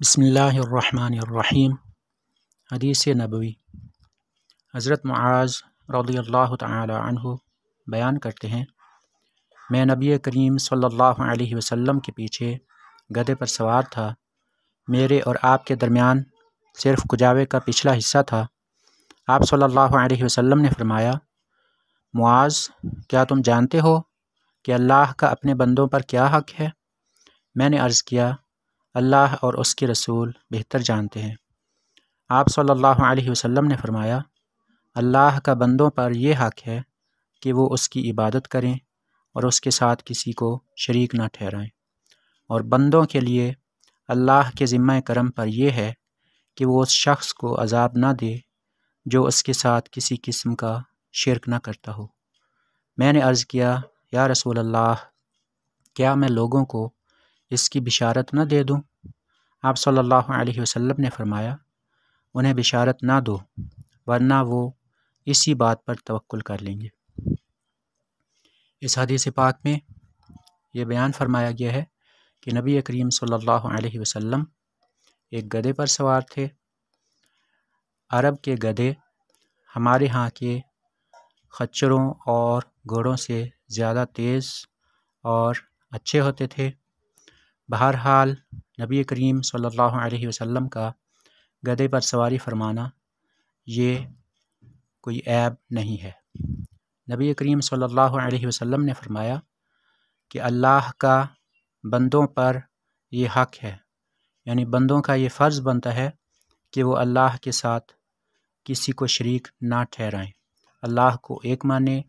بسم اللہ الرحمن الرحیم۔ حدیث نبوی۔ حضرت معاذ رضی اللہ تعالی عنہ بیان کرتے ہیں، میں نبی کریم صلی اللہ علیہ وسلم کے پیچھے گدھے پر سوار تھا۔ میرے اور آپ کے درمیان صرف کجاوے کا پچھلا حصہ تھا۔ آپ صلی اللہ علیہ وسلم نے فرمایا، معاذ، کیا تم جانتے ہو کہ اللہ کا اپنے بندوں پر کیا حق ہے؟ میں نے عرض کیا، اللہ اور اس کے رسول بہتر جانتے ہیں۔ آپ صلی اللہ علیہ وسلم نے فرمایا، اللہ کا بندوں پر یہ حق ہے کہ وہ اس کی عبادت کریں اور اس کے ساتھ کسی کو شریک نہ ٹھہرائیں، اور بندوں کے لیے اللہ کے ذمہ کرم پر یہ ہے کہ وہ اس شخص کو عذاب نہ دے جو اس کے ساتھ کسی قسم کا شرک نہ کرتا ہو۔ میں نے عرض کیا، یا رسول اللہ، کیا میں لوگوں کو اس کی بشارت نہ دے دوں؟ آپ صلی اللہ علیہ وسلم نے فرمایا، انہیں بشارت نہ دو، ورنہ وہ اسی بات پر توکل کر لیں گے۔ اس حدیث پاک میں یہ بیان فرمایا گیا ہے کہ نبی کریم صلی اللہ علیہ وسلم ایک گدھے پر سوار تھے۔ عرب کے گدھے ہمارے ہاں کے خچروں اور گھوڑوں سے زیادہ تیز اور اچھے ہوتے تھے۔ بہرحال نبی کریم صلی اللہ علیہ وسلم کا گدھے پر سواری فرمانا یہ کوئی عیب نہیں ہے۔ نبی کریم صلی اللہ علیہ وسلم نے فرمایا کہ اللہ کا بندوں پر یہ حق ہے، یعنی بندوں کا یہ فرض بنتا ہے کہ وہ اللہ کے ساتھ کسی کو شریک نہ ٹھہرائیں، اللہ کو ایک مانیں،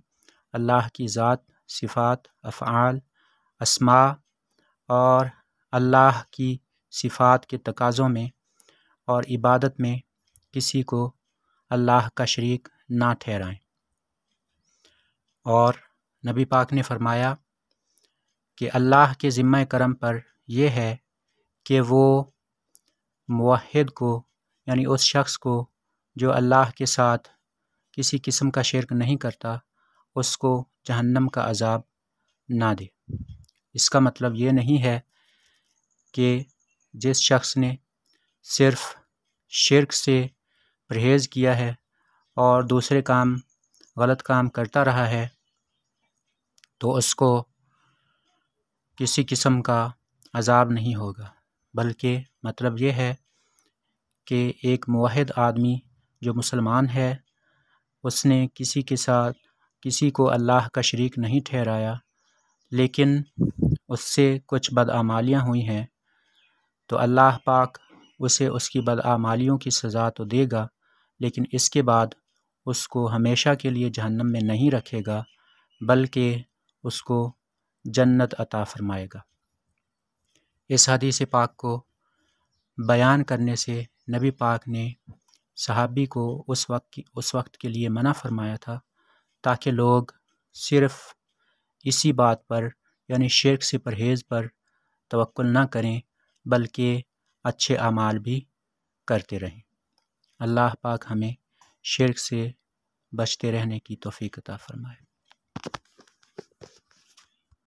اللہ کی ذات، صفات، افعال، اسماء اور اللہ کی صفات کے تقاضوں میں اور عبادت میں کسی کو اللہ کا شریک نہ ٹھہرائیں۔ اور نبی پاک نے فرمایا کہ اللہ کے ذمہ کرم پر یہ ہے کہ وہ موحد کو، یعنی اس شخص کو جو اللہ کے ساتھ کسی قسم کا شرک نہیں کرتا، اس کو جہنم کا عذاب نہ دے۔ اس کا مطلب یہ نہیں ہے کہ جس شخص نے صرف شرک سے پرہیز کیا ہے اور دوسرے غلط کام کرتا رہا ہے تو اس کو کسی قسم کا عذاب نہیں ہوگا، بلکہ مطلب یہ ہے کہ ایک موحد آدمی جو مسلمان ہے، اس نے کسی کے ساتھ کسی کو اللہ کا شریک نہیں ٹھہرایا، لیکن اس سے کچھ بدعمالیاں ہوئی ہیں، تو اللہ پاک اسے اس کی بدعمالیوں کی سزا تو دے گا، لیکن اس کے بعد اس کو ہمیشہ کے لیے جہنم میں نہیں رکھے گا، بلکہ اس کو جنت عطا فرمائے گا۔ اس حدیث پاک کو بیان کرنے سے نبی پاک نے صحابی کو اس وقت کے لیے منع فرمایا تھا تاکہ لوگ صرف اسی بات پر، یعنی شرک سے پرہیز پر توکل نہ کریں، بلکہ اچھے اعمال بھی کرتے رہیں۔ اللہ پاک ہمیں شرک سے بچتے رہنے کی توفیق عطا فرمائے۔